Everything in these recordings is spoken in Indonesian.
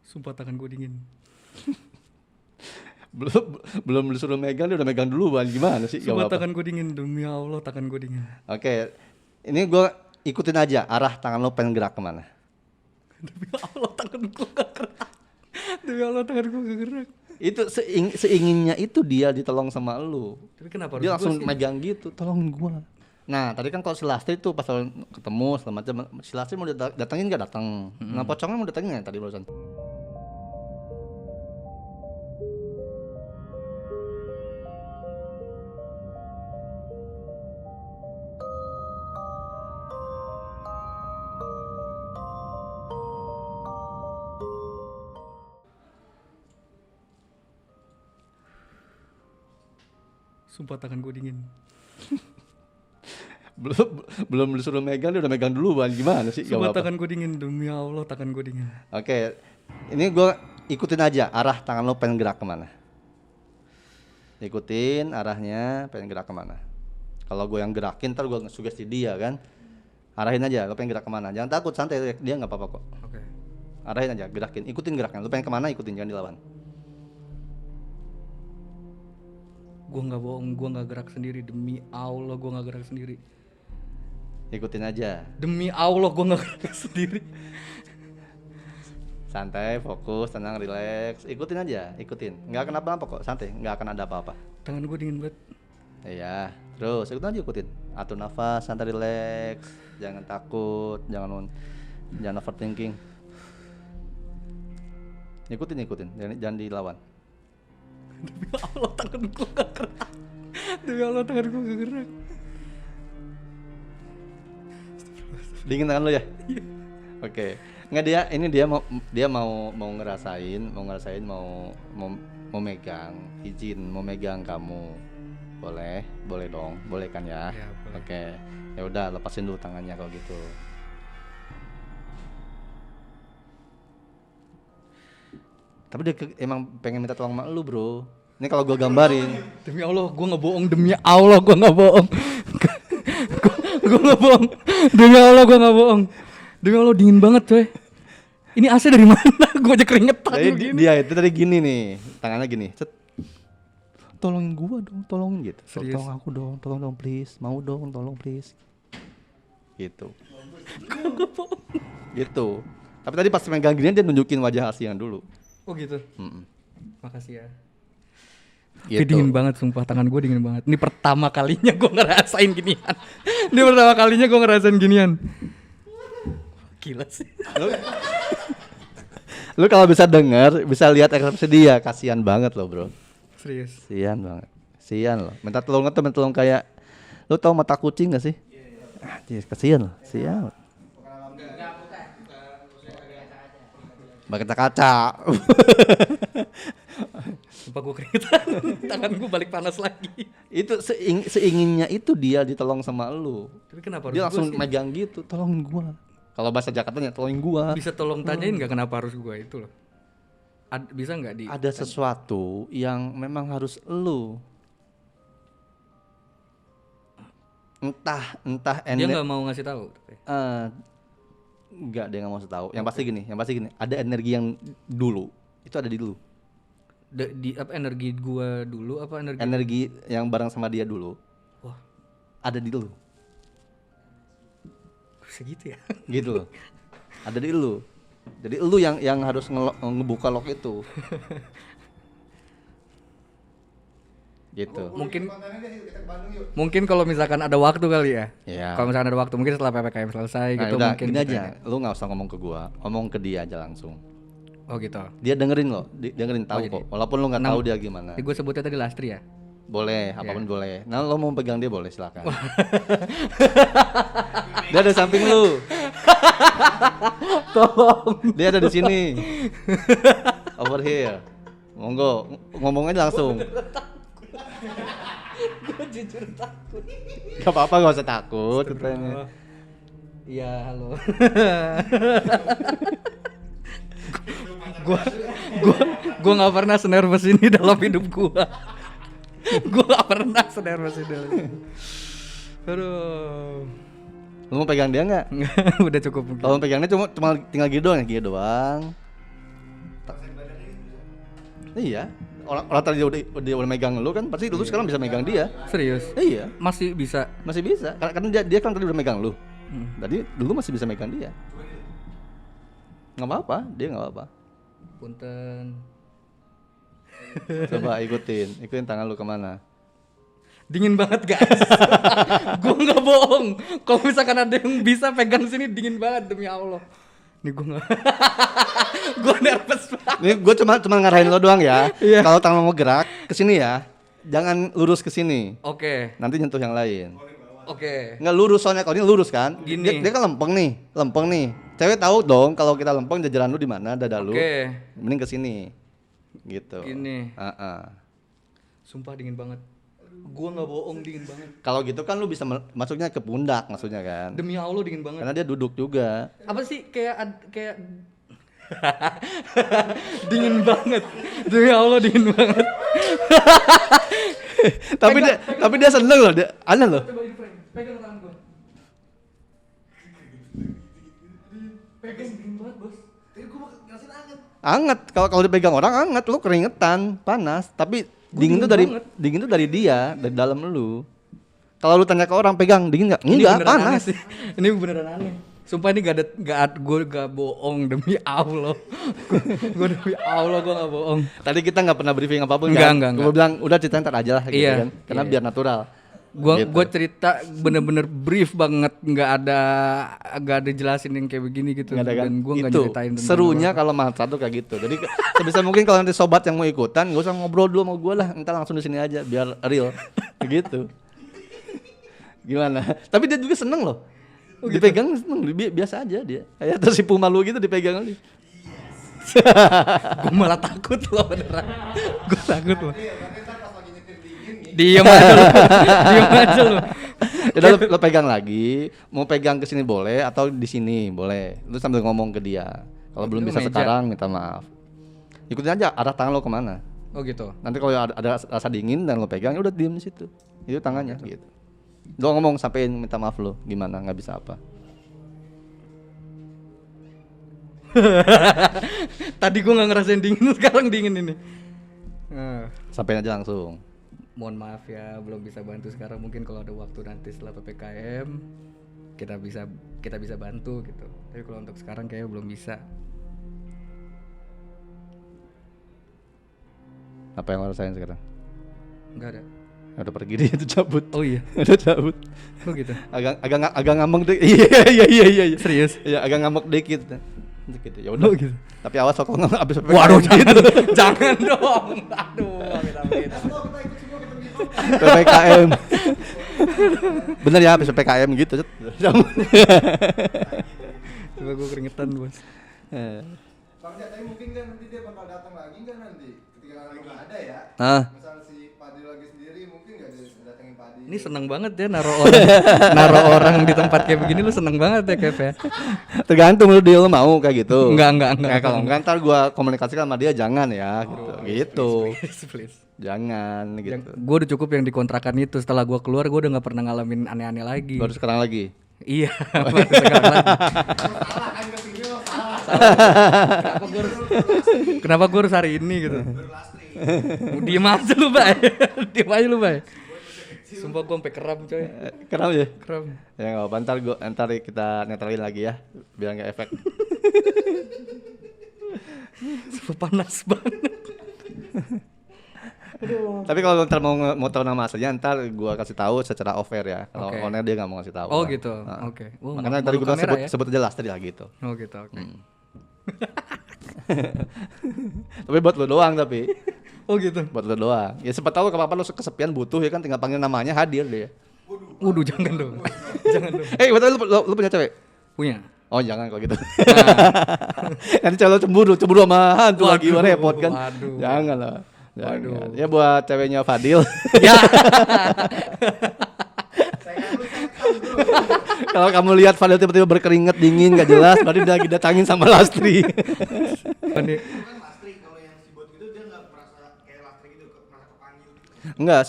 Sumpah tangan gue dingin. belum disuruh megang dia udah megang duluan, gimana sih? Gak Sumpah apa-apa. tangan gue dingin, demi Allah tangan gue dingin. Oke, ini gue ikutin aja arah tangan lo pengen gerak kemana. Demi Allah tangan gue gak gerak. Demi Allah tangan gue gak gerak. Itu seinginnya itu dia ditolong sama lu. Tapi kenapa Dia harus langsung gue sih? megang gitu, tolongin gua. Nah tadi kan kalau si Lastri tuh pas lo ketemu segala macam, si Lastri mau datangin nggak datang. Nah pocongnya mau datangin nggak tadi barusan? Sumpah tangan gue dingin. belum disuruh megang dia udah megang duluan, gimana sih? Gak Sumpah apa-apa. tangan gue dingin, demi Allah tangan gue dingin. Oke, ini gue ikutin aja arah tangan lo pengen gerak kemana. Ikutin arahnya pengen gerak kemana. Kalau gue yang gerakin ntar gue sugesti dia kan. Arahin aja lo pengen gerak kemana. Jangan takut, santai, dia nggak apa-apa kok. Oke. Arahin aja, gerakin, ikutin geraknya. Lo pengen kemana ikutin, jangan dilawan. Gue nggak bohong, gue nggak gerak sendiri. Demi Allah gue nggak gerak sendiri. Ikutin aja. Demi Allah gue nggak gerak sendiri. Santai, fokus, tenang, relax. Ikutin aja, ikutin. Nggak kenapa-napa kok, santai. Nggak akan ada apa-apa. Tangan gue dingin banget. Iya, terus ikutin aja, ikutin. Atur nafas, santai, relax. Jangan takut, jangan overthinking. Ikutin, jangan dilawan. Demi Allah tangan gue gak gerak. Demi Allah tangan gue gak gerak. Dingin tangan lo ya? Iya. Oke. Nggak, dia mau ngerasain, mau megang, izin mau megang kamu. Boleh dong, boleh kan ya? Ya, boleh. Oke. Ya udah, lepasin dulu tangannya kalau gitu. Tapi dia emang pengen minta tolong sama lu, bro. Ini kalau gua gambarin. Demi Allah gue gak bohong. Demi Allah gue gak bohong. Gue gak bohong. Demi Allah gue gak bohong. Demi Allah dingin banget coy. Ini AC dari mana? Gue aja keringetan Jadi begini. dia itu tadi gini nih, tangannya gini. Cet. Tolongin gua dong, tolongin gitu. Serius? Tolong aku dong, tolong dong please. Mau dong, tolong please. Gitu. Gue gak bohong. Gitu. Tapi tadi pas megang gini dia nunjukin wajah aslinya dulu. Oh gitu. Mm-mm. Makasih ya. Gitu. Dingin banget sumpah, tangan gue dingin banget. Ini pertama kalinya gue ngerasain ginian. Ini pertama kalinya gue ngerasain ginian. Gila sih. Lu kalau bisa denger, bisa lihat ekspresi dia, kasihan banget loh, bro. Serius. Kasihan banget. Kasihan loh. Minta tolong kayak lu tahu mata kucing gak sih? Kasihan loh. Kasihan. Pakai kaca. Sumpah gue keringetan. Tangan gue balik panas lagi. Itu seinginnya itu dia ditolong sama lu. Tapi kenapa harus Dia langsung gue sih? megang gitu, tolongin gua. Kalau bahasa Jakartanya tolongin gua. Bisa tolong tanyain nggak kenapa harus gue itu loh? Bisa nggak di? Ada sesuatu yang memang harus lu. Entah Dia nggak mau ngasih tahu. enggak, dia nggak mau tahu. Yang pasti gini, ada energi yang dulu itu ada di lu. Di apa energi gue dulu apa energi? Energi yang bareng sama dia dulu Wah, ada di lu. segitu ya? Gitu loh. Ada di lu. Jadi lu yang harus ngebuka lock itu. Gitu. Mungkin kalau misalkan ada waktu kali ya. Iya. Kalau misalkan ada waktu mungkin setelah PPKM selesai Nah, gitu udah, mungkin. gini kita aja, ini. lu nggak usah ngomong ke gua, ngomong ke dia aja langsung. Oh gitu. Dia dengerin lo, dengerin tahu jadi kok. Walaupun lu nggak tahu dia gimana. Gue sebutnya tadi Lastri ya. Boleh, apapun boleh. Nah, lo mau pegang dia boleh, silakan. Dia ada samping lu. Tolong. Dia ada di sini. Over here. Monggo, ngomong aja langsung. Gue jujur takut. Gak apa-apa, gak usah takut katanya. Iya, halo. Gua nggak pernah senervous ini dalam hidup gua. Gua nggak pernah senervous ini dalam hidup. Aduh. Lu mau pegang dia nggak? Udah cukup mungkin. Kalau mau pegangnya cuma tinggal gini doang ya, gini doang. Iya. Orang tadi udah megang lu kan, pasti lu sekarang bisa megang dia. Serius? Iya, Masih bisa. masih bisa. Karena dia kan tadi udah megang lu. Tadi dulu masih bisa megang dia. Nggak apa-apa, dia nggak apa-apa. Punten. Coba ikutin tangan lu kemana? Dingin banget guys. Gue nggak bohong. Kalau misalkan ada yang bisa pegang sini dingin banget demi Allah. Nih gue nggak. Gue nervous banget. Ini gue cuma ngarahin lo doang ya. Iya. Kalau tangan mau gerak ke sini ya, jangan lurus ke sini. Oke. Nanti nyentuh yang lain. Oke. Nggak lurus soalnya, kalau ini lurus kan. Gini. Dia kan lempeng nih. Cewek tahu dong kalau kita lempeng jajaran lu di mana, dada lu. Oke. Mending ke sini. Gitu. Gini. Sumpah dingin banget. Gua nggak bohong, dingin banget. Kalau gitu kan lu bisa masuknya ke pundak maksudnya kan. Demi Allah dingin banget. Karena dia duduk juga. Apa sih kayak dingin banget. Demi Allah dingin banget. tapi dia seneng loh, dia aneh loh. Coba ini pegang tangan gua. Pegang dingin banget, Bos. Tadi gua mau ngasihin anget. Anget, kalau dipegang orang anget, lu keringetan, panas. Tapi dingin tuh dari dia, dari dalam lu. Kalau lu tanya ke orang pegang dingin nggak? Enggak, panas. Sih. Ini beneran aneh. Sumpah ini gue gak bohong demi Allah. Gue demi Allah gue gak bohong. Tadi kita nggak pernah briefing apapun Enggak, kan? enggak. Gue bilang udah ceritain ntar aja lah gitu Iya, kan. Karena iya. biar natural. Gue cerita bener-bener brief banget, nggak ada jelasin yang kayak begini gitu. Nggak ada kan? Dan gue nggak Itu ceritain tentang serunya apa-apa. kalau mantra tuh kayak gitu. Jadi sebisa mungkin kalau nanti sobat yang mau ikutan, gak usah ngobrol dulu sama gue lah, entar langsung di sini aja biar real. Gitu. Gimana? Tapi dia juga seneng loh. Dipegang seneng, biasa aja dia. Kayak terus si Puma lu gitu dipegang aja. Gue malah takut loh beneran. Gue takut loh. Diam aja lu. Diam aja lu. Udah lo pegang lagi, mau pegang ke sini boleh atau di sini boleh. Lu sambil ngomong ke dia. Kalau belum Itu bisa meja. sekarang minta maaf. Ikutin aja arah tangan lo kemana. Oh gitu. Nanti kalau ada rasa dingin dan lo pegang, ya udah diem di situ. Itu tangannya gitu. Lo ngomong sampein minta maaf lo, gimana nggak bisa apa. Tadi gue nggak ngerasain dingin, sekarang dingin ini. Sampein aja langsung. Mohon maaf ya, belum bisa bantu sekarang. Mungkin kalau ada waktu nanti setelah PPKM kita bisa bantu gitu. Tapi kalau untuk sekarang kayaknya belum bisa. Apa yang lo rasain sekarang? Enggak ada. Udah pergi dia itu cabut. Oh iya. Udah cabut. Oh gitu. Agak ngambek dikit. Iya. Serius? Iya, agak ngambek dikit. Gitu. Ya udah. Oh gitu. Tapi awas kalau nggak habis PPKM. Waduh, jangan dong. Aduh, amit-amit. PPKM. Bener ya habis PPKM gitu. Coba gue keringetan, Bos. Bang Jat, tapi mungkin kan nanti dia bakal datang lagi kan nanti ketika lagi nggak ada ya. Misal si Padi lagi sendiri mungkin nggak datengin Padi. Ini seneng banget ya naruh orang di tempat kayak begini, lu seneng banget ya Kev ya. Tergantung lu dia lu mau kayak gitu. Enggak. Ya, kalau enggak ntar gua komunikasikan sama dia jangan ya gitu. Please. Jangan gitu. Gue udah cukup yang dikontrakan itu. Setelah gue keluar gue udah nggak pernah ngalamin aneh-aneh lagi. Baru sekarang lagi. Iya. Baru sekarang lagi. Salah kan kesini lo salah. Kenapa gue harus hari ini gitu? Diem aja lu Bay. Diem aja lu Bay. Sumpah gue sampai keram coy. Kenapa ya? Keram. Ya enggak apa-apa, ntar kita netralin lagi ya biar enggak efek. Sumpah panas banget. Tapi kalau ntar mau tahu nama aslinya ntar gua kasih tahu secara off air ya. Kalau Oke. on air dia nggak mau kasih tahu. Oh lah. gitu. Nah. Oke. Makanya tadi gua sebut aja Lastri lah gitu. Oh gitu. Oke. Tapi buat lu doang tapi. Oh gitu. Buat lu doang. Ya siapa tahu kapan lu kesepian butuh ya kan tinggal panggil namanya hadir dia. Waduh jangan dong. Jangan dong. Betul lu punya cewek? Punya. Oh jangan kalau gitu. Nanti cewek lu cemburu sama hantu lagi Waduh, repot kan. waduh. Jangan lah. Jangan. Waduh. Ya buat ceweknya Fadil. Ya. Kalau kamu lihat Fadil tiba-tiba berkeringat dingin gak jelas, berarti dia lagi datangin sama Lastri. Pandi. Kan Lastri kalau yang si Bot gitu dia nggak merasa kayak Lastri gitu, merasa kepanggil gitu. Enggak,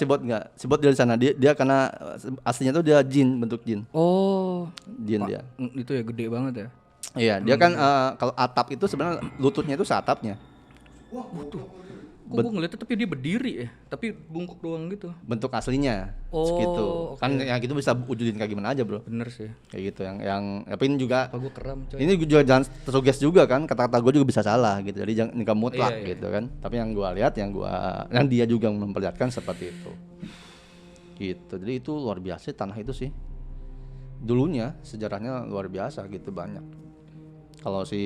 si Bot dia di sana. Dia karena aslinya tuh dia jin, bentuk jin. Oh. Jin dia. Itu ya gede banget ya. Iya, dia kan kalau atap itu sebenarnya lututnya itu seatapnya. Wah, betul. Kok gue ngeliatnya tapi dia berdiri ya, tapi bungkuk doang gitu. bentuk aslinya Oh, segitu. oke. Kan yang gitu bisa wujudin kayak gimana aja, Bro. Bener sih. Kayak gitu yang tapi ini juga Apa gue keram coy. ini juga jangan tersuges juga kan, kata-kata gue juga bisa salah gitu. Jadi jangan nggak mutlak Iya. gitu kan. Tapi yang gue lihat yang dia juga memperlihatkan seperti itu. Gitu. Jadi itu luar biasa tanah itu sih. Dulunya sejarahnya luar biasa gitu banyak. Kalau si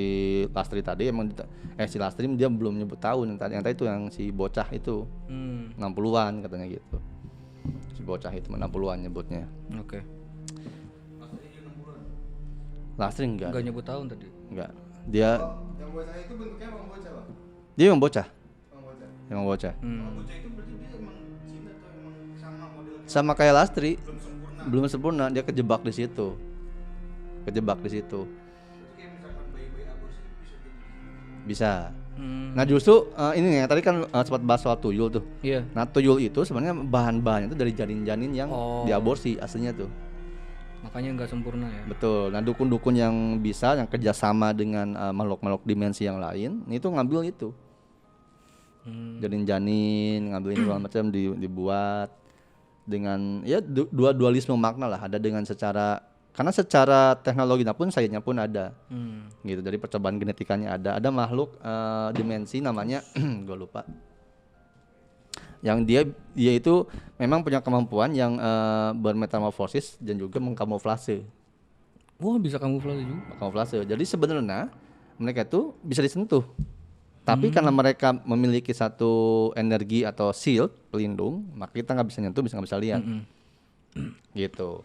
Lastri tadi emang si Lastri dia belum nyebut tahun yang tadi itu yang si bocah itu 60-an katanya gitu. Si bocah itu 60-an nyebutnya. Oke. Lastri enggak. Enggak nyebut tahun tadi. Enggak. Dia Yang bocah itu bentuknya emang bocah, Bang. dia emang bocah. Emang bocah. Emang bocah. Bocah itu berarti dia emang Cina atau emang sama model Sama kayak Lastri, belum sempurna. belum sempurna, dia kejebak di situ. Kejebak di situ. Berarti kayak misalkan bayi-bayi aborsi bisa jadi. Bisa. Nah, justru ini ya tadi kan sempat bahas soal tuyul tuh. Iya. Nah, tuyul itu sebenarnya bahan-bahannya itu dari janin-janin yang Oh. diaborsi aslinya tuh. Makanya nggak sempurna ya. Betul. Nah, dukun-dukun yang bisa yang kerjasama dengan makhluk-makhluk dimensi yang lain, itu ngambil itu. Janin-janin, ngambilin segala macam dibuat dengan ya dua dualisme makna lah. Ada dengan karena secara teknologinya pun sayapnya pun ada. Gitu. Dari percobaan genetikanya ada makhluk dimensi namanya gue lupa. Yang dia itu memang punya kemampuan yang bermetamorfosis dan juga mengkamuflase. Wah, bisa kamuflase juga. Kamuflase. Jadi sebenarnya mereka itu bisa disentuh. Tapi karena mereka memiliki satu energi atau shield pelindung, maka kita nggak bisa nyentuh, nggak bisa lihat. Gitu.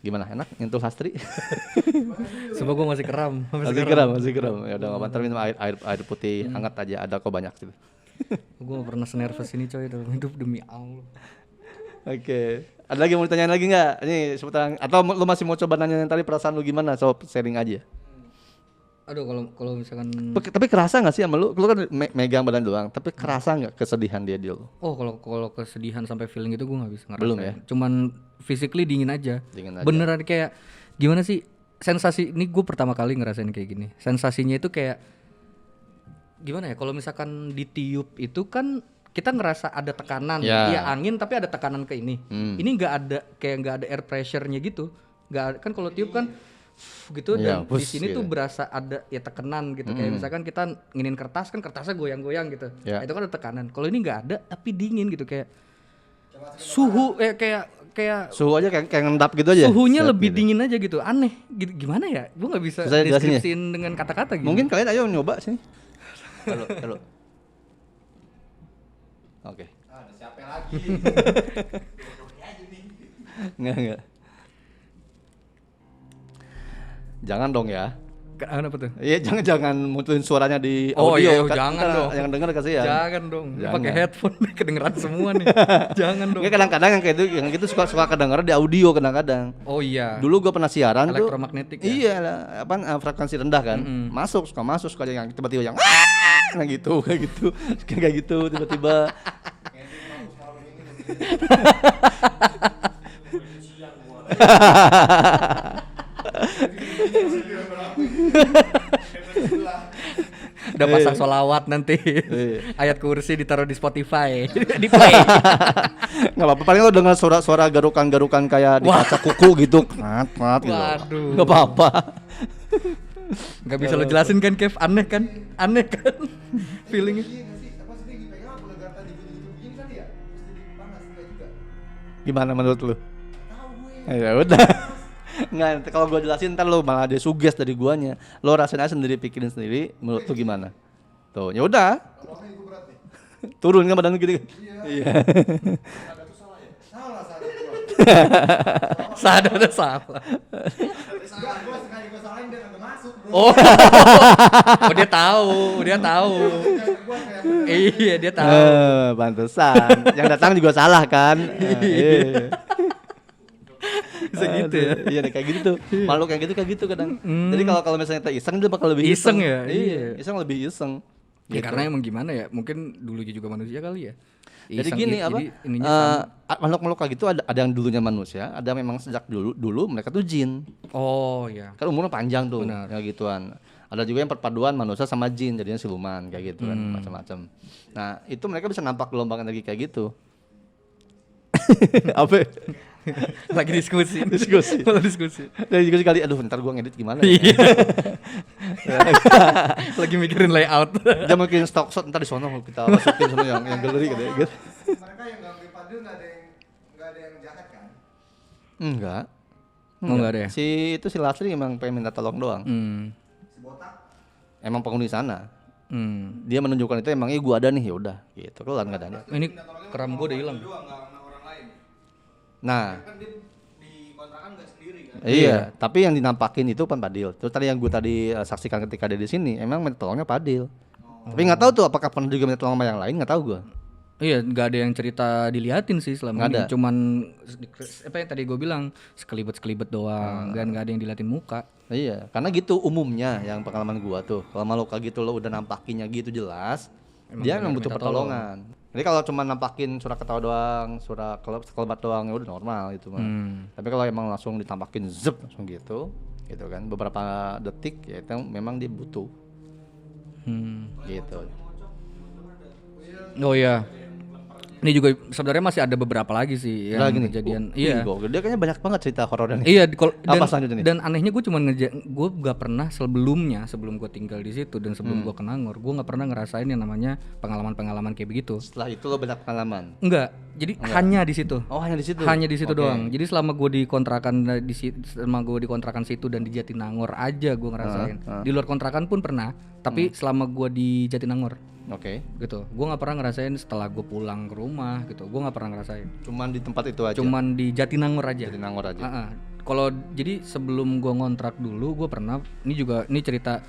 Gimana, enak nyentuh Lastri? Sebab gue masih keram. masih kram. Ya udah nggak apa-apa, minum air putih hangat aja, ada kok banyak sih. Gue gak pernah senervous ini coy dalam hidup demi Allah. Oke. Ada lagi yang mau ditanyain lagi nggak? Ini seputar atau lu masih mau coba nanya yang tadi perasaan lu gimana? So sharing aja. Aduh, kalau misalkan Tapi kerasa nggak sih sama lu? Lu kan megang badan doang, tapi kerasa nggak kesedihan dia di lu? oh kalau kesedihan sampai feeling itu gue nggak bisa ngerasain. Belum ya? Cuman physically dingin aja. Dingin aja. Beneran kayak gimana sih sensasi ini, gue pertama kali ngerasain kayak gini. Sensasinya itu kayak gimana ya? Kalau misalkan ditiup itu kan kita ngerasa ada tekanan, Ya. iya angin tapi ada tekanan ke ini. Ini nggak ada, kayak nggak ada air pressure-nya gitu. Nggak kan kalau tiup kan gitu, Ya, dan di push sini gitu. tuh berasa ada ya tekanan gitu. Kayak misalkan kita nginin kertas kan kertasnya goyang-goyang gitu. Ya. Nah, itu kan ada tekanan. Kalau ini nggak ada tapi dingin gitu, kayak suhu kayak Suhu aja kayak ngendap gitu aja. suhunya Set lebih gitu. dingin aja gitu. Aneh gitu, gimana ya, gue nggak bisa Susah jelasin ya? deskripsiin dengan kata-kata gitu. Mungkin kalian ayo nyoba sini. Halo. Oke. Ah, ada siapa lagi? Enggak. Jangan dong ya. Apa tuh? Iya, jangan mutuin suaranya di Oh audio. iya, Kan jangan ntar dong. Yang denger kasihan. Jangan dong. Lu Jangan. pakai headphone kedengeran semua nih. Jangan dong. Enggak, kadang-kadang yang gitu suka kedengeran di audio kadang-kadang. Oh iya. Dulu gua pernah siaran tuh. Elektromagnetik ya? Iya lah, frekuensi rendah kan. Masuk suka yang tiba-tiba yang kayak gitu. Kayak gitu tiba-tiba. Udah pasang solawat nanti. Iya. Ayat kursi ditaruh di Spotify. Di play. Nggak apa-apa, paling lo dengar suara garukan-garukan kayak di kaca kuku gitu. Mat gitu. Waduh. Nggak apa-apa. Gak bisa lo jelasin kan, Kev? Aneh kan? Feelingnya. Iya nggak sih? Apa sih dia dipegang apa legakan dibutuh begini kali ya? Terus jadi panas enggak juga? Gimana menurut lu? Tahu gue. Ya udah. Nggak, nanti kalau gua jelasin ntar lo malah ada suges dari guanya. Lo rasain aja sendiri, pikirin sendiri, menurut lu gimana? Tuh, ya udah. Kalau ini gue berat nih. Turun kan badan lu gitu. Iya. Ada tuh salah ya? Salah gua. Sadar ada salah. Enggak, gua sekali gua salahin dia kagak masuk, bro. Oh. Oh, dia tahu. Gua kayak Iya, dia tahu. Pantesan. Yang datang juga salah kan? Iya. Bisa gitu ya. Iya, kayak gitu tuh. Makhluk kayak gitu kadang. Jadi kalau misalnya kita iseng dia bakal lebih Iseng ya? Iya. Iseng lebih iseng. Ya karena emang gimana ya? Mungkin dulunya juga manusia kali ya. Jadi Iseng gini gitu, apa? jadi ininya sama. Makhluk-makhluk kayak gitu ada yang dulunya manusia, ada yang memang sejak dulu mereka tuh jin. Oh ya. Kan umurnya panjang tuh, Benar. ya gituan. Ada juga yang perpaduan manusia sama jin, jadinya siluman kayak gitu kan, macam-macam. Nah, itu mereka bisa nampak gelombang energi kayak gitu. Apa? Lagi diskusi. Malah diskusi. Dari diskusi kali, aduh ntar gua ngedit gimana Iya. ya? Lagi mikirin layout. Dia mungkin stock shot ntar di sono kita masukin sono yang galeri gitu. Mereka yang gangguin Fadil nggak ada yang jahat kan? Enggak. Oh, enggak ada ya? Si Lasri emang pengen minta tolong doang. Si botak. Emang penghuni sana. Dia menunjukkan itu emang gua ada nih, ya udah gitu. Kelar enggak ada. Ini keram gue udah hilang. Doang nggak sama orang lain. Nah, Kan dia di kontrakan nggak sendiri kan? iya, tapi yang dinampakin itu Pan Padil. Terus tadi yang gue tadi saksikan ketika dia di sini, emang minta tolongnya Padil. Tapi nggak tahu tuh apakah pernah juga minta tolong sama yang lain, nggak tahu gue. Iya, nggak ada yang cerita diliatin sih selama Nggak ini. ada. Cuman apa yang tadi gue bilang sekelibet doang, kan nggak ada yang diliatin muka. Iya, karena gitu umumnya yang pengalaman gua tuh. Kalau malu kayak gitu lo udah nampakinnya gitu jelas, dia emang butuh minta pertolongan. Jadi kalau cuma nampakin surat ketawa doang, surat kelebat doang ya udah normal itu mah. Tapi kalau emang langsung ditampakin zep langsung gitu kan beberapa detik ya itu memang dia butuh. Gitu. Oh iya. Ini juga sebenarnya masih ada beberapa lagi sih yang Lagi nih. kejadian. Iya. Dia kayaknya banyak banget cerita horornya nih. Iya, Apa selanjutnya nih? dan anehnya gue gak pernah sebelum gue tinggal di situ dan sebelum gue ke Nangor, gue nggak pernah ngerasain yang namanya pengalaman kayak begitu. Setelah itu lo banyak pengalaman. Enggak, jadi hanya di situ. Oh, hanya di situ. Hanya di situ Oke. doang. Jadi selama gue di kontrakan situ dan di Jatinangor aja gue ngerasain. Di luar kontrakan pun pernah, tapi selama gue di Jatinangor Oke. gitu, gue nggak pernah ngerasain setelah gue pulang ke rumah gitu. Gue nggak pernah ngerasain. Cuman di tempat itu aja. Cuman di Jatinangor aja. Jadi Nangor aja. Kalau jadi sebelum gue ngontrak dulu, gue pernah ini cerita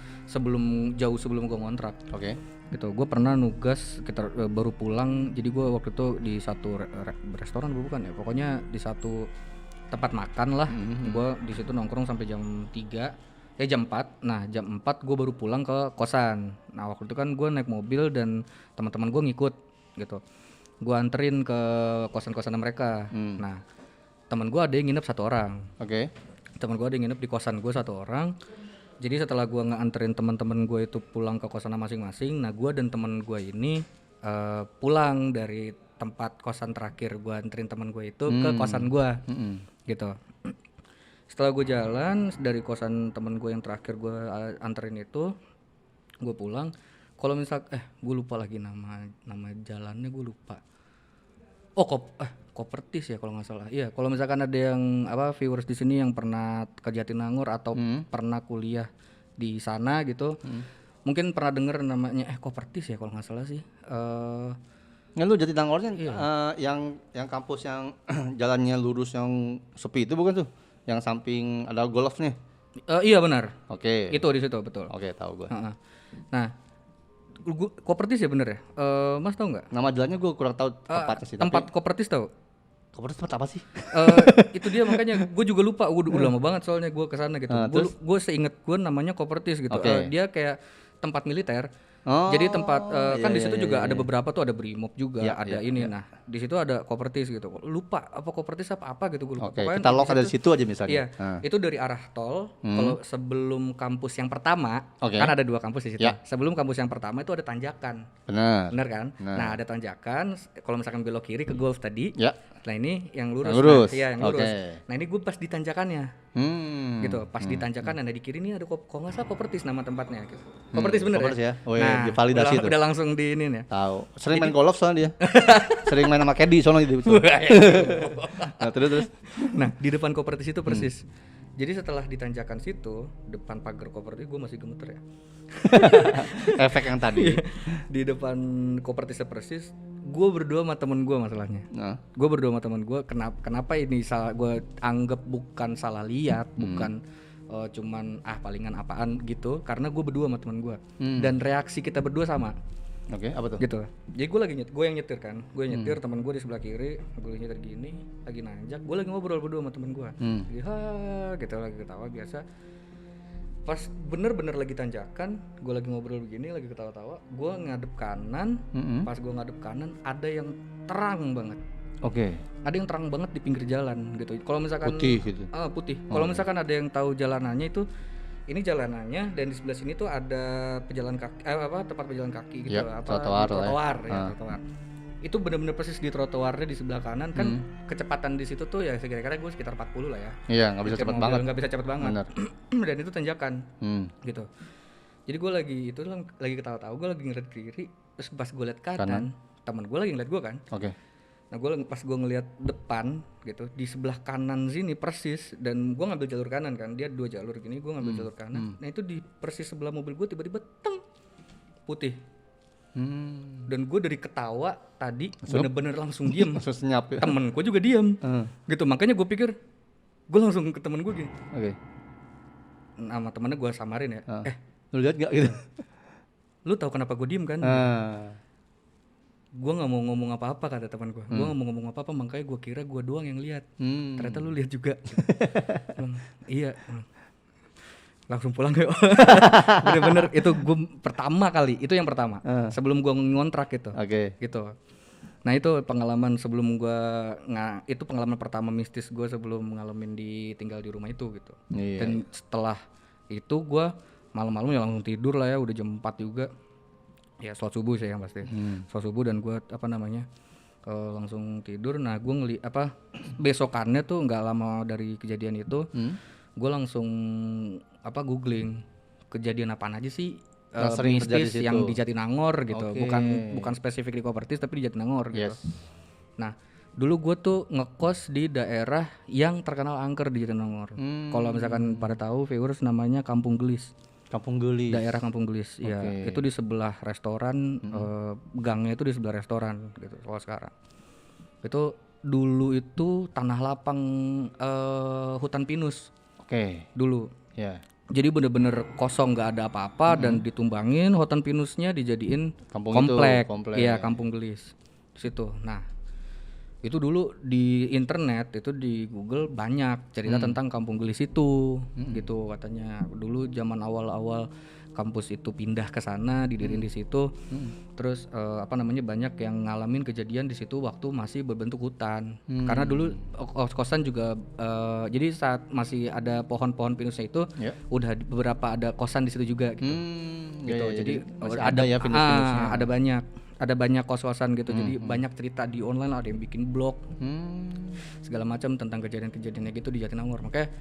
jauh sebelum gue ngontrak Oke. gitu. Gue pernah nugas kita baru pulang, jadi gue waktu itu di satu restoran bukan ya, pokoknya di satu tempat makan lah. Gue di situ nongkrong sampai jam 4. Nah jam 4 gue baru pulang ke kosan. Nah waktu itu kan gue naik mobil dan teman-teman gue ngikut gitu. Gue anterin ke kosan-kosan mereka. Nah teman gue ada yang nginep 1 orang. Oke. Teman gue ada yang nginep di kosan gue 1 orang. Jadi setelah gue nganterin teman-teman gue itu pulang ke kosan masing-masing, nah gue dan teman gue ini pulang dari tempat kosan terakhir gue anterin teman gue itu ke kosan gue, gitu. Setelah gue jalan dari kosan temen gue yang terakhir gue anterin itu, gue pulang. Kalau misal gue lupa lagi nama jalannya, gue lupa. Oh Kopertis ya kalau nggak salah. Iya, kalau misalkan ada yang viewers di sini yang pernah ke Jatinangor atau pernah kuliah di sana gitu, mungkin pernah denger namanya Kopertis ya kalau nggak salah sih. Lu Jatinangornya yang kampus yang jalannya lurus yang sepi itu bukan tuh? Yang samping ada golfnya. Iya benar. Oke. Itu di situ betul. Oke, tahu gua. Nah, Kopertis ya bener ya? Mas tahu nggak? Nama jalannya gua kurang tahu tepatnya sih. Tempat Kopertis tahu? Kopertis tempat apa sih? Itu dia makanya gue juga lupa. Udah lama banget soalnya gue kesana gitu. Gue seinget gue namanya Kopertis gitu. Dia kayak tempat militer. Jadi tempat kan di situ juga ada beberapa tuh, ada Brimob juga, ada ini. Nah, di situ ada Kopertis gitu. Lupa apa Kopertis apa gitu gue lupa. Oke, kita lock dari situ aja misalnya. Iya. Itu dari arah tol. Kalau sebelum kampus yang pertama, kan ada 2 kampus di situ. Sebelum kampus yang pertama itu ada tanjakan. Benar kan? Nah, ada tanjakan. Kalau misalkan belok kiri ke golf tadi. Nah, ini yang lurus. Yang lurus. Nah, ini gue pas di tanjakannya. Gitu, pas di tanjakan. Nah, di kiri ini ada kok nggak salah Kopertis nama tempatnya gitu. Kopertis bener Kopertis ya? Oh, nah, divalidasi itu. Udah langsung di ini ya. Tahu. Sering main golf soalnya dia. Sering main sama caddy soalnya gitu. Nah, terus. Nah, di depan Kopertis itu persis. Jadi setelah ditanjakan situ, depan pagar Kopertis gue masih gemeter ya. Efek yang tadi. Di depan Kopertis persis, gue berdua sama temen gue masalahnya. Gue berdua sama temen gue, kenapa ini salah, gue anggap bukan salah lihat, bukan cuman palingan apaan gitu, karena gue berdua sama temen gue. Dan reaksi kita berdua sama. Oke, apa tuh? Gitu. Jadi gue yang nyetir kan, temen gue di sebelah kiri, gue nyetir gini, lagi nanjak, gue lagi ngobrol berdua sama temen gue, gitu lagi ketawa biasa. Pas bener-bener lagi tanjakan, gue lagi ngobrol begini, lagi ketawa-tawa, gue ngadep kanan, pas gue ngadep kanan ada yang terang banget. Oke. Ada yang terang banget di pinggir jalan gitu. Kalau misalkan putih gitu. Putih. Kalau misalkan ada yang tahu jalanannya itu ini jalanannya dan di sebelah sini tuh ada pejalan kaki tempat pejalan kaki gitu Yap, apa trotoar lah ya. trotoar ya trotoar. Itu benar-benar persis di trotoarnya di sebelah kanan kan kecepatan di situ tuh ya kira-kira gue sekitar 40 lah ya. Iya, nggak bisa Nyetir cepat mobil, banget. nggak bisa cepet banget. Benar. Dan itu tanjakan gitu. Jadi gue lagi ketawa-tawa, gue lagi ngeliat kiri, terus pas gue liat kanan, teman gue lagi ngeliat gue kan. Oke. Nah pas gue ngeliat depan gitu, di sebelah kanan sini persis, dan gue ngambil jalur kanan kan, dia 2 jalur gini, gue ngambil jalur kanan. Nah itu di persis sebelah mobil gue tiba-tiba teng putih. Dan gue dari ketawa tadi bener-bener langsung diem. Langsung senyap ya. Temen gue juga diem, gitu. Makanya gue pikir, gue langsung ke temen gue gini. Oke. Nama temennya gue samarin ya. Lu lihat gak gitu? Lu tahu kenapa gue diem kan? Gue nggak mau ngomong apa-apa kata teman gue. Gue nggak mau ngomong apa-apa, makanya gue kira gue doang yang lihat. Ternyata lu lihat juga. Iya. Langsung pulang yuk. Bener-bener itu gue pertama kali. Itu yang pertama. Sebelum gue ngontrak gitu. Oke. Gitu. Nah itu pengalaman sebelum gue itu pengalaman pertama mistis gue sebelum ngalamin tinggal di rumah itu gitu. Iya. Dan setelah itu gue malam-malam ya langsung tidur lah ya, udah jam 4 juga. Ya sholat subuh sih yang pasti. Sholat subuh dan gue langsung tidur. Nah gue besokannya tuh nggak lama dari kejadian itu, gue langsung googling kejadian apaan aja sih sering mistis terjadi yang situ. di Jatinangor gitu. Oke. Bukan spesifik di Kopertis tapi di Jatinangor gitu. Yes. Nah dulu gue tuh ngekos di daerah yang terkenal angker di Jatinangor. Kalau misalkan pada tahu viewers, namanya Kampung Gelis. Kampung Gelis. Daerah Kampung Gelis, ya. Oke. Itu di sebelah restoran, gangnya itu di sebelah restoran gitu. Kalau sekarang itu dulu itu tanah lapang, hutan pinus. Oke. Dulu. Ya. Jadi bener-bener kosong, nggak ada apa-apa dan ditumbangin, hutan pinusnya dijadiin Kampung komplek. itu, komplek. Iya, Kampung Gelis. Di situ. Nah, itu dulu di internet itu di Google banyak cerita tentang Kampung Gelis itu, gitu katanya. Dulu zaman awal-awal kampus itu pindah ke sana, didiriin di situ. Terus banyak yang ngalamin kejadian di situ waktu masih berbentuk hutan. Karena dulu kos-kosan juga jadi saat masih ada pohon-pohon pinusnya itu udah beberapa ada kosan di situ juga gitu. Gitu. Ya, jadi masih ada ya pinus-pinusnya. Ada banyak kos-kosan gitu. Jadi banyak cerita di online, ada yang bikin blog. Segala macam tentang kejadian-kejadiannya gitu di Jatinangor. Makanya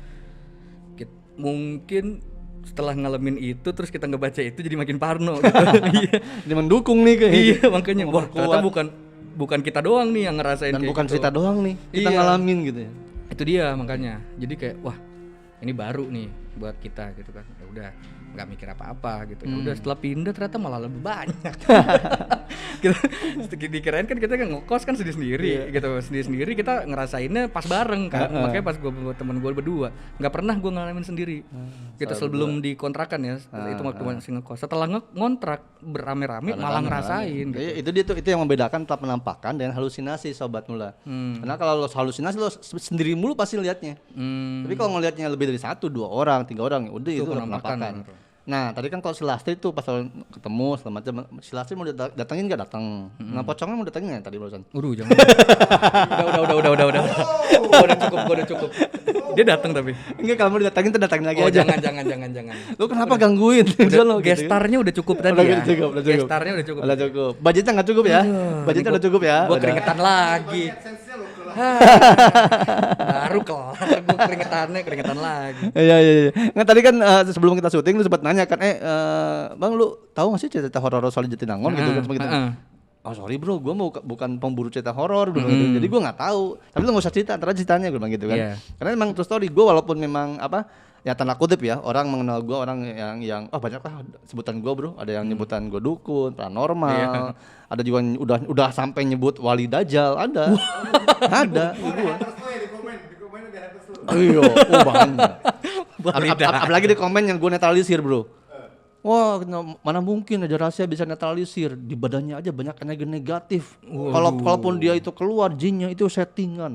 mungkin setelah ngalamin itu terus kita ngebaca itu jadi makin parno gitu. Iya. Dia mendukung nih kayak. Iya, makanya wah ternyata bukan kita doang nih yang ngerasain dan kayak bukan gitu. cerita doang nih. Kita Iya. ngalamin gitu ya. Itu dia makanya. Jadi kayak wah, ini baru nih buat kita gitu kan. Ya udah, nggak mikir apa-apa gitu. Ya udah setelah pindah ternyata malah lebih banyak. Kita dikirain kan kita kan ngekos kan sendiri-sendiri gitu. Sendiri-sendiri kita ngerasainnya pas bareng kan. Makanya pas temen gue berdua, nggak pernah gue ngalamin sendiri. Gitu sebelum dikontrakan ya. Itu waktu masih ngekos. Setelah ngontrak berame-rame malah ngerasain gitu. Itu yang membedakan tetap penampakan dan halusinasi sobat mula. Karena kalau lo halusinasi lo sendiri mulu pasti lihatnya. Tapi kalau ngelihatnya lebih dari 1, 2 orang, 3 orang, udah itu penampakan. Nah tadi kan kalau si Lastri tuh pas lo ketemu segala macam, si Lastri mau datangin nggak datang. Nah pocongnya mau datangin nggak tadi barusan? Jangan. Udah. Udah cukup. Dia datang tapi. Enggak, kalau mau didatangin tuh datangin lagi aja. Jangan. Lu kenapa gangguin? Udah, gestarnya udah cukup tadi ya. Udah cukup. Gestarnya udah cukup. Udah cukup. Budgetnya nggak cukup ya? Budgetnya udah cukup ya? Gua Udah. keringetan lagi. Baru kelar gua keringetan lagi. Iya. Nggak tadi kan sebelum kita syuting lu sempat nanya kan, Bang lu tahu nggak sih cerita horor soal Jatinangor gitu kan begitu. Oh sorry bro, gue bukan pemburu cerita horor gitu. Jadi gue nggak tahu. Tapi lu nggak usah cerita, antara ceritanya gue bilang gitu kan. Karena memang true story gue, walaupun memang ya tanda kutip ya, orang mengenal gue orang yang banyak lah sebutan gue bro. Ada yang nyebutan gue dukun, paranormal. Ada juga udah sampai nyebut wali dajjal, ada. Ada gue. Di komen ada haters lu. Iya, banyak. Apalagi di komen yang gue netralisir bro. Wah, mana mungkin ada rahasia bisa netralisir, di badannya aja banyak energi negatif. Kalaupun dia itu keluar, jinnya itu settingan.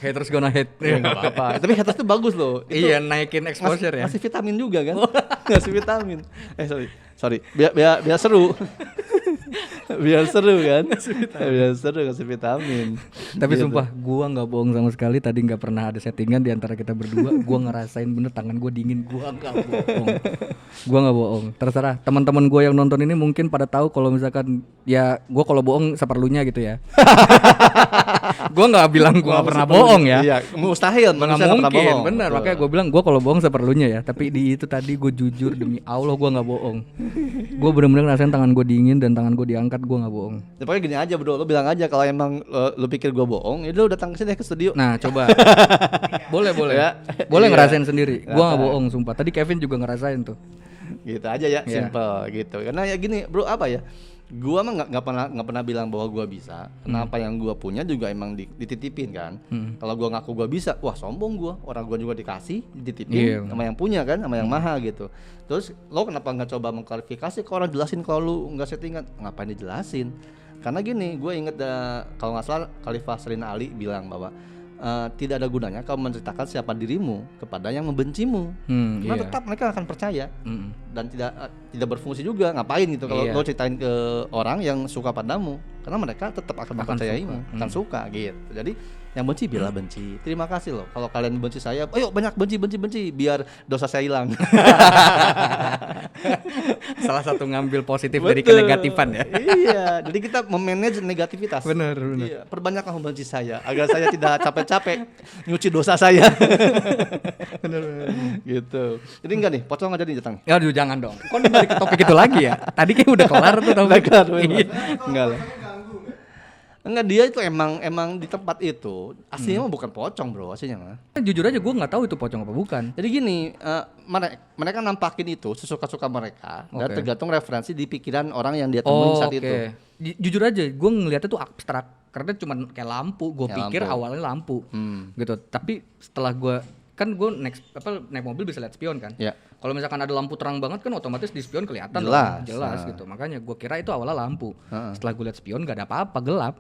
Haters gonna hate. Ya, nggak apa-apa. Tapi haters itu bagus loh. Itu Iya, naikin exposure ya. ngasih vitamin juga kan? Ngasih vitamin. Sorry. Biar seru. Biar seru kan? Biar seru kasih vitamin. Tapi Gitu. sumpah gua nggak bohong sama sekali, tadi nggak pernah ada settingan di antara kita berdua. Gua ngerasain bener tangan gua dingin, gua nggak bohong. Gua nggak bohong. Terserah teman-teman gua yang nonton ini mungkin pada tahu kalau misalkan ya gua kalau bohong seperlunya gitu ya. Gua nggak bilang gua nggak pernah bohong ya. Iya, mustahil Nggak manusia nggak pernah mungkin, bohong. bener. Betul. Makanya gue bilang gue kalau bohong seperlunya ya. Tapi di itu tadi gue jujur demi Allah gue nggak bohong. Gue bener-bener ngerasain tangan gue dingin dan tangan gue diangkat, gue nggak bohong. Ya, pokoknya gini aja bro, lo bilang aja kalau emang lu pikir gua bohong, ya udah datang ke sini ke studio. Nah coba, boleh Ya. boleh Iya. ngerasain sendiri. Gue nggak Rasain. bohong sumpah. Tadi Kevin juga ngerasain tuh. Gitu aja ya, Iya. simple gitu. Karena ya gini bro, apa ya? Gua mah nggak pernah bilang bahwa gua bisa. Kenapa yang gua punya juga emang dititipin kan. Kalau gua ngaku gua bisa, wah sombong gua. Orang gua juga dikasih, dititipin Iya. sama yang punya kan, sama yang maha gitu. Terus lo kenapa nggak coba mengklarifikasi ke orang, jelasin kalau lu nggak settingan, ngapain dijelasin? Karena gini, gue inget kalau nggak salah Khalifah Serina Ali bilang bahwa tidak ada gunanya kau menceritakan siapa dirimu kepada yang membencimu. Karena Iya. tetap mereka akan percaya Mm-mm. dan tidak berfungsi juga. Ngapain gitu kalau Iya. lo ceritain ke orang yang suka padamu, karena mereka tetap akan mempercayaimu, suka. akan suka gitu. Jadi yang benci biarlah benci. Terima kasih loh kalau kalian benci saya, ayo banyak benci biar dosa saya hilang. Salah satu ngambil positif Betul. dari kenegatifan ya. Iya, jadi kita memanage negativitas. Bener. Iya, perbanyaklah membenci saya agar saya tidak capek-capek nyuci dosa saya. Bener. Gitu. Jadi enggak nih, pocong aja nih datang. Aduh jangan dong. Kok balik ke topik itu lagi ya? Tadi kayak udah kelar tuh topik. Udah kelar, memang. Iya. Enggak lah. Ganggu nggak? Enggak, dia itu emang di tempat itu aslinya mah bukan pocong bro, aslinya mah. Jujur aja gue nggak tahu itu pocong apa bukan. Jadi gini, mereka nampakin itu sesuka-suka mereka dan Oke. tergantung referensi di pikiran orang yang dia temuin saat itu. Jujur aja, gue ngeliatnya tuh abstrak karena cuman kayak lampu. Gue Kayak pikir lampu. awalnya lampu, Hmm. gitu. Tapi setelah gue gue naik mobil bisa lihat spion kan. Ya. Kalau misalkan ada lampu terang banget kan otomatis di spion kelihatan Jelas. jelas Nah. gitu. Makanya gue kira itu awalnya lampu. Heeh. Setelah gue lihat spion gak ada apa-apa, gelap.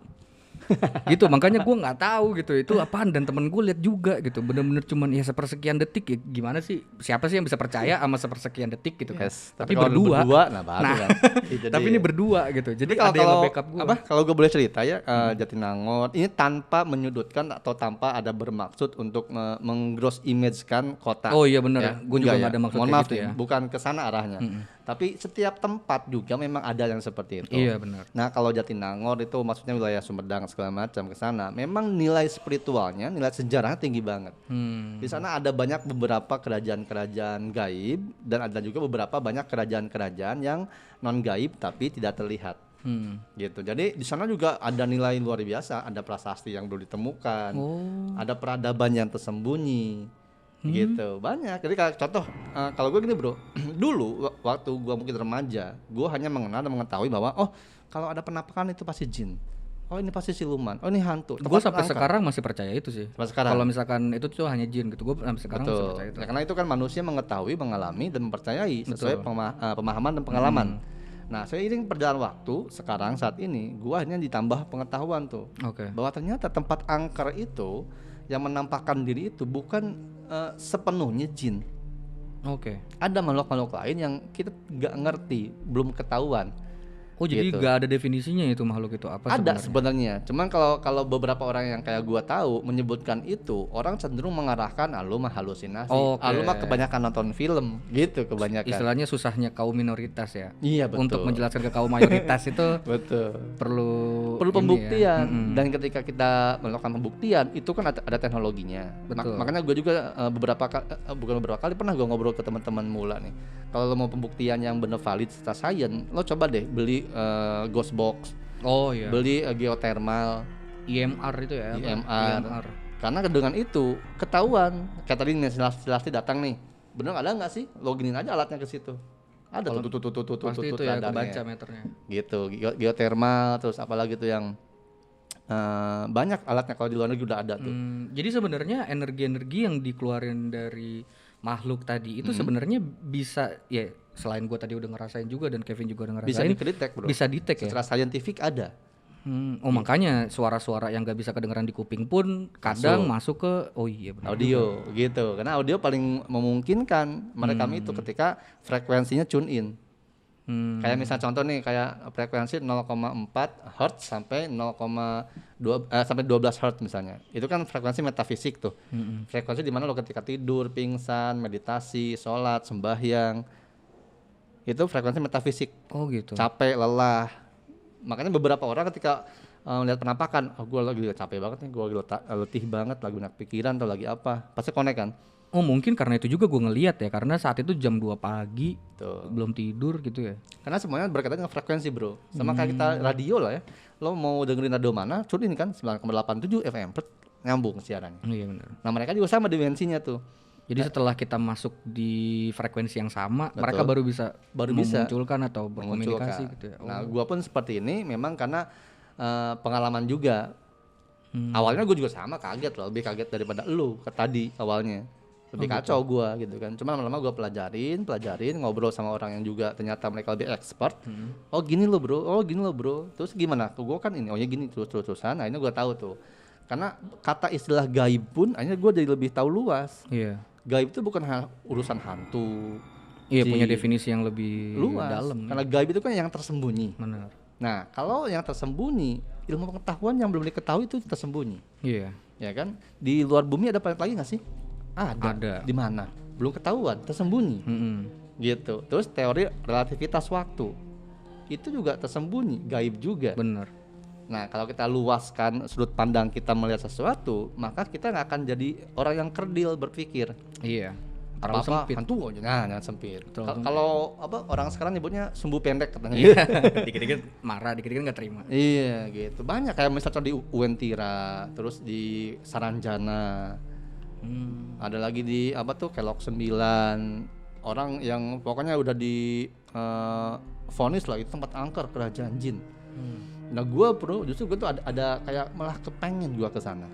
Gitu, makanya gue nggak tahu gitu itu apaan, dan temen gue lihat juga gitu, bener-bener cuman ya sepersekian detik ya. Gimana sih, siapa sih yang bisa percaya sama sepersekian detik gitu kan. Yes, Tapi kalau berdua, nah baru kan. Itu tapi dia. ini berdua gitu, jadi Jadi ada yang nge-backup gue. apa kalau gue boleh cerita ya, Jatinangor ini tanpa menyudutkan atau tanpa ada bermaksud untuk menggross image kan kota. Oh iya bener, gue juga enggak nggak ada maksud Mohon kayak maaf gitu nih, ya. bukan ke sana arahnya. Tapi setiap tempat juga memang ada yang seperti itu. Iya benar. Nah kalau Jatinangor itu maksudnya wilayah Sumedang segala macam ke sana, memang nilai spiritualnya, nilai sejarahnya tinggi banget. Di sana ada banyak beberapa kerajaan-kerajaan gaib dan ada juga beberapa banyak kerajaan-kerajaan yang non gaib tapi tidak terlihat. Gitu. Jadi di sana juga ada nilai luar biasa, ada prasasti yang belum ditemukan, ada peradaban yang tersembunyi. Gitu banyak. Jadi contoh kalau gue gini bro, dulu waktu gue mungkin remaja, gue hanya mengenal dan mengetahui bahwa oh kalau ada penampakan itu pasti jin, oh ini pasti siluman, oh ini hantu. Gue Tempat sampai angker. sekarang masih percaya itu sih. Sampai sekarang? Kalau misalkan itu tuh hanya jin gitu, gue sampai sekarang masih Betul. percaya itu. Nah, karena itu kan manusia mengetahui, mengalami dan mempercayai sesuai pemahaman dan pengalaman. Nah seiring perjalanan waktu sekarang saat ini, gue akhirnya ditambah pengetahuan tuh Oke. bahwa ternyata tempat angker itu yang menampakkan diri itu bukan sepenuhnya jin. Oke. Ada makhluk-makhluk lain yang kita nggak ngerti, belum ketahuan. Oh jadi Gitu. gak ada definisinya itu makhluk itu apa Ada sebenarnya? sebenarnya. Cuman kalau beberapa orang yang kayak gua tahu menyebutkan itu, orang cenderung mengarahkan lu mah halusinasi. Oke. Lu mah kebanyakan nonton film gitu kebanyakan. Istilahnya susahnya kaum minoritas ya. Iya betul. Untuk menjelaskan ke kaum mayoritas itu betul. perlu Perlu ini pembuktian ya. dan ketika kita melakukan pembuktian itu kan ada teknologinya. Betul. Makanya gue juga bukan beberapa kali pernah gue ngobrol ke teman-teman mula nih. Kalau lo mau pembuktian yang bener valid secara sains, lo coba deh beli ghost box, Oh iya. beli geothermal, IMR itu ya. apa? IMR. Karena dengan itu ketahuan. Kayak tadi nih Silasti datang nih, bener ada nggak sih? Loginin aja alatnya ke situ. Ada tuh Pasti itu ya radarnya. kebaca meternya. Gitu, geothermal terus apalagi tuh yang banyak alatnya kalau di luar negeri udah ada tuh. Jadi sebenarnya energi-energi yang dikeluarin dari makhluk tadi itu sebenarnya bisa ya, selain gue tadi udah ngerasain juga dan Kevin juga udah Bisa ngerasain, di-detect, bro. bisa detect ya. Secara saintifik ada. Oh makanya suara-suara yang gak bisa kedengeran di kuping pun kadang masuk ke iya benar. Audio gitu. Karena audio paling memungkinkan merekam itu ketika frekuensinya tune in. Kayak misal contoh nih kayak frekuensi 0,4 Hz sampai 0,2 sampai 12 Hz misalnya. Itu kan frekuensi metafisik tuh. Frekuensi di mana lo ketika tidur, pingsan, meditasi, sholat, sembahyang. Itu frekuensi metafisik. Oh gitu. Capek, lelah. Makanya beberapa orang ketika lihat penampakan, gue lagi capek banget nih, gue lagi letih banget, lagi banyak pikiran atau lagi apa, pasti connect kan. Oh mungkin karena itu juga gue ngeliat ya, karena saat itu jam 2 pagi Tuh. belum tidur gitu ya. Karena semuanya berkaitan dengan frekuensi bro. Sama kayak kita radio lah ya. Lo mau dengerin radio mana, tune in kan 9,87 FM, nyambung siarannya. Iya benar. Nah mereka juga sama dimensinya tuh. Jadi setelah kita masuk di frekuensi yang sama, Betul. mereka baru bisa bisa memunculkan atau berkomunikasi Memunculkan. gitu ya. Nah gua pun seperti ini memang karena pengalaman juga. Awalnya gue juga sama kaget loh, lebih kaget daripada lu tadi awalnya. Lebih kacau gua gitu kan. Cuma lama-lama gua pelajarin, ngobrol sama orang yang juga ternyata mereka lebih expert. Oh gini loh bro, terus gimana? Gua kan ini, oh ya gini terus-terusan. Akhirnya gua tahu tuh. Karena kata istilah gaib pun akhirnya gua jadi lebih tahu luas. Iya. Gaib itu bukan urusan hantu. Iya punya definisi yang lebih luas. dalam. Karena gaib itu kan yang tersembunyi. Benar. Nah, kalau yang tersembunyi, ilmu pengetahuan yang belum diketahui itu tersembunyi. Iya. Ya kan? Di luar bumi ada planet lagi nggak sih? Ada. Di mana? Belum ketahuan, tersembunyi. Gitu. Terus teori relativitas waktu itu juga tersembunyi, gaib juga. Benar. Nah, kalau kita luaskan sudut pandang kita melihat sesuatu, maka kita nggak akan jadi orang yang kerdil berpikir. Iya. Apa Sempit. hantu aja, nah jangan sempit. Terlalu Kalau apa orang sekarang nyebutnya sumbu pendek katanya. Iya. Dikit-dikit marah, dikit-dikit nggak terima. Iya gitu, banyak kayak misalnya di Uwentira, terus di Saranjana, ada lagi di apa tuh Kelok 9, orang yang pokoknya udah di vonis lah itu tempat angker kerajaan jin. Nah gue justru gue tuh ada kayak malah kepengen gua ke sana.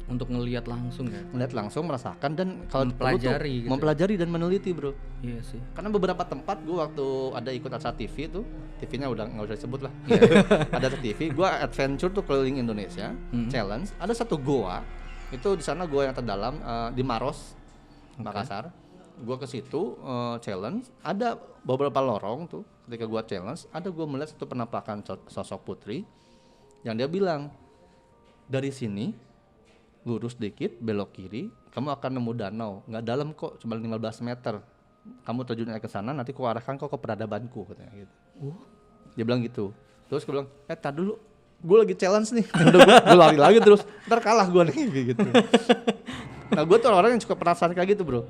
Untuk ngelihat langsung ya. Melihat langsung, merasakan dan kalau perlu tuh Mempelajari gitu. mempelajari dan meneliti bro. Iya sih. Karena beberapa tempat gue waktu ada ikut acara TV tuh, TV-nya udah nggak usah disebut lah. Ada TV, gue adventure tuh keliling Indonesia, challenge. Ada satu goa, itu di sana goa yang terdalam di Maros, Makassar. Gue ke situ challenge. Ada beberapa lorong tuh, ketika gue challenge, ada gue melihat satu penampakan sosok putri, yang dia bilang dari sini lurus dikit, belok kiri, kamu akan nemu danau. Nggak dalam kok, cuma 15 meter. Kamu terjun ke sana, nanti ku arahkan kau ke peradabanku, katanya gitu. Dia bilang gitu. Terus gue bilang, tar dulu, gue lagi challenge nih. Gue lari lagi terus, ntar kalah gue nih, gitu. Nah gue tuh orang yang suka penasaran kayak gitu bro.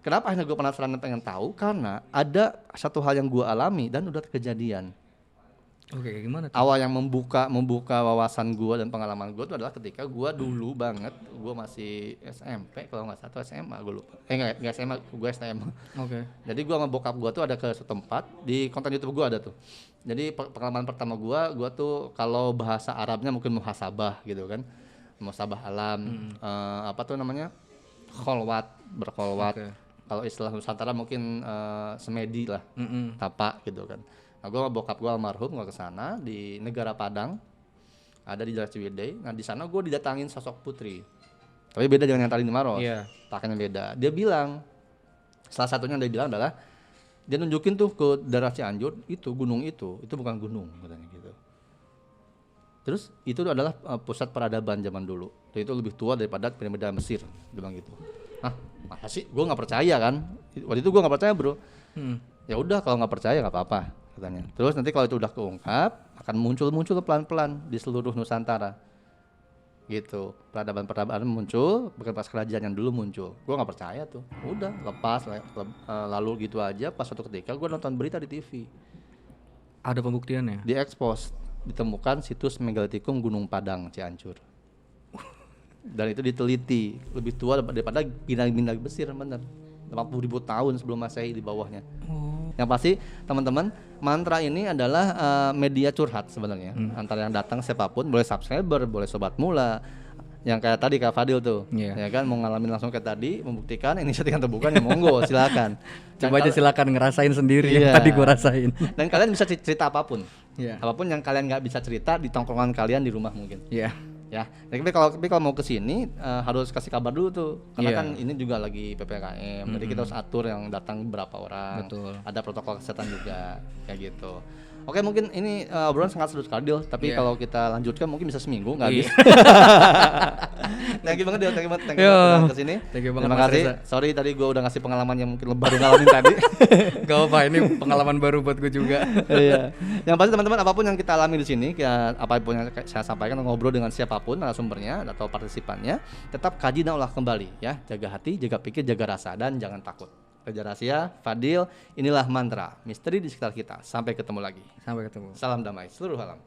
Kenapa akhirnya gue penasaran dan pengen tahu? Karena ada satu hal yang gue alami dan udah kejadian. Oke, gimana tuh? Awal yang membuka wawasan gue dan pengalaman gue itu adalah ketika gue dulu banget, gue masih SMP kalau nggak salah, SMA gue lupa. Nggak SMA, gue STM. Oke. Jadi gue sama bokap gue tuh ada ke suatu tempat, di konten YouTube gue ada tuh. Jadi pengalaman pertama gue tuh kalau bahasa Arabnya mungkin muhasabah gitu kan, muhasabah alam, apa tuh namanya, berkholwat. Oke. Kalau istilah Nusantara mungkin semedi lah, tapak gitu kan. Nah, gue sama bokap gue almarhum, gue kesana di negara Padang, ada di Jalan Ciwidey. Nah di sana gue didatangin sosok putri, tapi beda dengan yang tadi di Maros. Iya. Pakainya beda. Dia bilang, salah satunya dia bilang adalah dia nunjukin tuh ke daerah Cianjur, itu gunung itu bukan gunung katanya gitu. Terus itu adalah pusat peradaban zaman dulu. Dan itu lebih tua daripada piramida Mesir, dia bilang gitu. Hah, masa sih? Gue nggak percaya kan. Waktu itu gue nggak percaya bro. Ya udah kalau nggak percaya nggak apa-apa katanya. Terus nanti kalau itu udah keungkap akan muncul pelan-pelan di seluruh Nusantara. Gitu. Peradaban muncul, bekas kerajaan yang dulu muncul. Gue nggak percaya tuh. Udah lepas lalu gitu aja. Pas suatu ketika gue nonton berita di TV. Ada pembuktiannya? Di expose ditemukan situs megalitikum Gunung Padang Cianjur. Dan itu diteliti lebih tua daripada bintang-bintang Mesir bener. 80.000 tahun sebelum Masehi di bawahnya. Yang pasti teman-teman, mantra ini adalah media curhat sebenarnya. Antara yang datang siapapun, boleh subscriber, boleh sobat mula. Yang kayak tadi Kak Fadil tuh, ya kan mau ngalamin langsung kayak tadi, membuktikan ini settingan terbuka ya monggo silakan. Coba aja silakan ngerasain sendiri yang tadi gua rasain. Dan kalian bisa cerita apapun. Iya. Apapun yang kalian nggak bisa cerita di tongkrongan kalian di rumah mungkin. Iya. Ya, tapi kalau mau ke sini harus kasih kabar dulu tuh, karena Iya. kan ini juga lagi PPKM, jadi kita harus atur yang datang berapa orang. Betul. Ada protokol kesehatan juga, kayak gitu. Oke, mungkin ini obrolan sangat seru sekali, Dil. Tapi Iya. kalau kita lanjutkan mungkin bisa seminggu nggak Iya. habis. Thank you banget, Dil. Thank you banget Yo. udah kesini. Thank you banget, Terima Mas kasih. Reza. Sorry tadi gue udah ngasih pengalaman yang mungkin baru ngalamin tadi. Gak apa, ini pengalaman baru buat gue juga. Iya. Yang pasti teman-teman, apapun yang kita alami di sini, apapun yang saya sampaikan, ngobrol dengan siapapun narasumbernya atau partisipannya, tetap kaji dan olah kembali ya. Jaga hati, jaga pikir, jaga rasa, dan jangan takut. Reza Rahsia, Fadil, inilah mantra misteri di sekitar kita. Sampai ketemu lagi. Sampai ketemu. Salam damai seluruh alam.